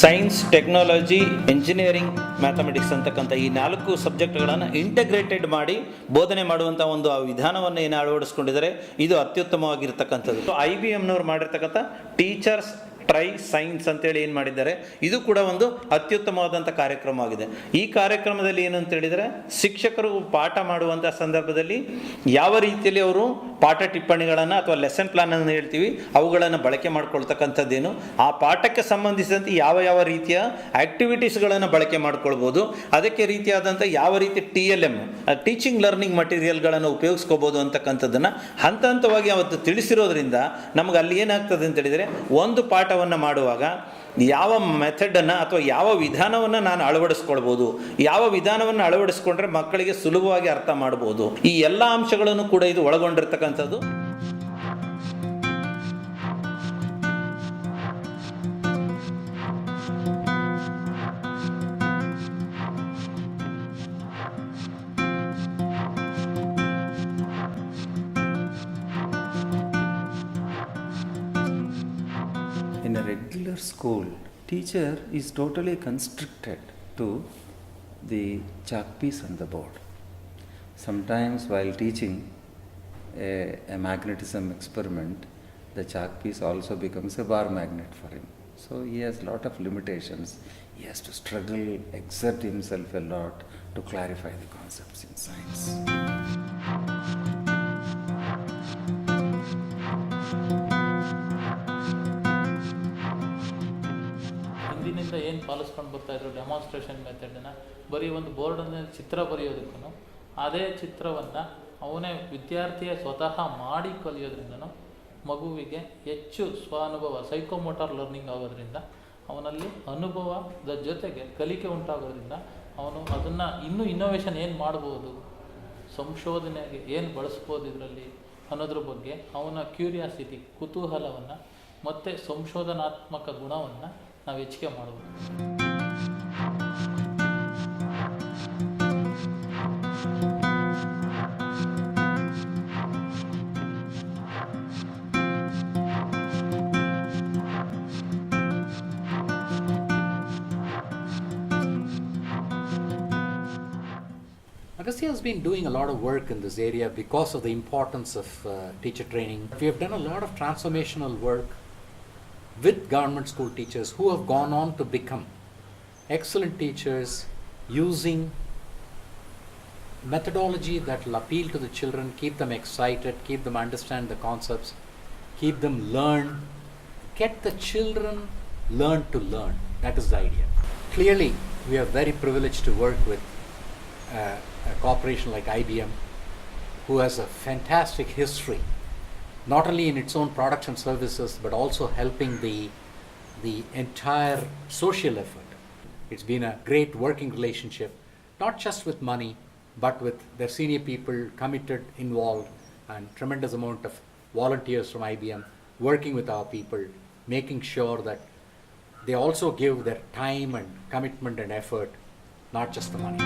Science, technology, engineering, mathematics ಅಂತಕ್ಕಂಥ ಈ 4 ಸಬ್ಜೆಕ್ಟ್ಗಳನ್ನು integrated ಮಾಡಿ ಬೋಧನೆ ಮಾಡುವಂಥ ಒಂದು ವಿಧಾನವನ್ನು ಏನು ಅಳವಡಿಸ್ಕೊಂಡಿದ್ದಾರೆ, ಇದು ಅತ್ಯುತ್ತಮವಾಗಿರ್ತಕ್ಕಂಥದ್ದು. IBMನವ್ರು ಮಾಡಿರ್ತಕ್ಕಂಥ ಟೀಚರ್ಸ್ ಟ್ರೈ ಸೈನ್ಸ್ ಅಂತೇಳಿ ಏನು ಮಾಡಿದ್ದಾರೆ, ಇದು ಕೂಡ ಒಂದು ಅತ್ಯುತ್ತಮವಾದಂಥ ಕಾರ್ಯಕ್ರಮವಾಗಿದೆ. ಈ ಕಾರ್ಯಕ್ರಮದಲ್ಲಿ ಏನು ಅಂತ ಹೇಳಿದರೆ, ಶಿಕ್ಷಕರು ಪಾಠ ಮಾಡುವಂಥ ಸಂದರ್ಭದಲ್ಲಿ ಯಾವ ರೀತಿಯಲ್ಲಿ ಅವರು ಪಾಠ ಟಿಪ್ಪಣಿಗಳನ್ನು ಅಥವಾ ಲೆಸನ್ ಪ್ಲಾನ್ ಅನ್ನು ಹೇಳ್ತೀವಿ ಅವುಗಳನ್ನು ಬಳಕೆ ಮಾಡ್ಕೊಳ್ತಕ್ಕಂಥದ್ದೇನು, ಆ ಪಾಠಕ್ಕೆ ಸಂಬಂಧಿಸಿದಂತೆ ಯಾವ ಯಾವ ರೀತಿಯ ಆಕ್ಟಿವಿಟೀಸ್ಗಳನ್ನು ಬಳಕೆ ಮಾಡ್ಕೊಳ್ಬೋದು, ಅದಕ್ಕೆ ರೀತಿಯಾದಂಥ ಯಾವ ರೀತಿ TLM ಟೀಚಿಂಗ್ ಲರ್ನಿಂಗ್ ಮಟೀರಿಯಲ್ಗಳನ್ನು ಉಪಯೋಗಿಸ್ಕೋಬೋದು ಅಂತಕ್ಕಂಥದ್ದನ್ನು ಹಂತ ಹಂತವಾಗಿ ಅವತ್ತು ತಿಳಿಸಿರೋದ್ರಿಂದ ನಮಗೆ ಅಲ್ಲಿ ಏನಾಗ್ತದೆ ಅಂತ ಹೇಳಿದರೆ, ಒಂದು ಪಾಠವನ್ನು ಮಾಡುವಾಗ ಯಾವ ಮೆಥಡನ್ನು ಅಥವಾ ಯಾವ ವಿಧಾನವನ್ನು ನಾನು ಅಳವಡಿಸ್ಕೊಳ್ಬೋದು, ಯಾವ ವಿಧಾನವನ್ನು ಅಳವಡಿಸ್ಕೊಂಡ್ರೆ ಮಕ್ಕಳಿಗೆ ಸುಲಭವಾಗಿ ಅರ್ಥ ಮಾಡ್ಬೋದು, ಈ ಎಲ್ಲ ಅಂಶಗಳನ್ನು ಕೂಡ ಇದು ಒಳಗೊಂಡಿರ್ತಕ್ಕಂಥದ್ದು. In a regular school, teacher is totally constricted to the chalk piece on the board. Sometimes while teaching a magnetism experiment, the chalk piece also becomes a bar magnet for him. So he has a lot of limitations. He has to struggle, exert himself a lot to clarify the concepts in science. ಹಿಂದಿನಿಂದ ಏನು ಪಾಲಿಸ್ಕೊಂಡು ಬರ್ತಾಯಿದ್ರು demonstration ಮೆಥಡನ್ನು, ಬರೀ ಒಂದು ಬೋರ್ಡನ್ನು ಚಿತ್ರ ಬರೆಯೋದಕ್ಕೂ ಅದೇ ಚಿತ್ರವನ್ನು ಅವನೇ ವಿದ್ಯಾರ್ಥಿಯೇ ಸ್ವತಃ ಮಾಡಿ ಕಲಿಯೋದ್ರಿಂದನೂ ಮಗುವಿಗೆ ಹೆಚ್ಚು ಸ್ವಾನುಭವ ಸೈಕೋಮೋಟಾರ್ ಲರ್ನಿಂಗ್ ಆಗೋದ್ರಿಂದ ಅವನಲ್ಲಿ ಅನುಭವದ ಜೊತೆಗೆ ಕಲಿಕೆ ಉಂಟಾಗೋದ್ರಿಂದ ಅವನು ಅದನ್ನು ಇನ್ನೂ ಇನ್ನೋವೇಷನ್ ಏನು ಮಾಡ್ಬೋದು, ಸಂಶೋಧನೆಗೆ ಏನು ಬಳಸ್ಬೋದು ಇದರಲ್ಲಿ ಅನ್ನೋದ್ರ ಬಗ್ಗೆ ಅವನ ಕ್ಯೂರಿಯಾಸಿಟಿ ಕುತೂಹಲವನ್ನು ಮತ್ತು ಸಂಶೋಧನಾತ್ಮಕ ಗುಣವನ್ನು ನಾವು ಹೆಚ್ಚಿಗೆ ಮಾಡ್ಬೋದು. Agastya has been doing a lot of work in this area because of the importance of teacher training. We have done a lot of transformational work with government school teachers who have gone on to become excellent teachers using methodology that will appeal to the children, keep them excited, keep them understand the concepts, keep them learn, get the children learn to learn. That is the idea. Clearly, we are very privileged to work with a corporation like IBM, who has a fantastic history, not only in its own products and services, but also helping the entire social effort. It's been a great working relationship, not just with money, but with their senior people committed, involved, and tremendous amount of volunteers from IBM working with our people, making sure that they also give their time and commitment and effort, not just the money.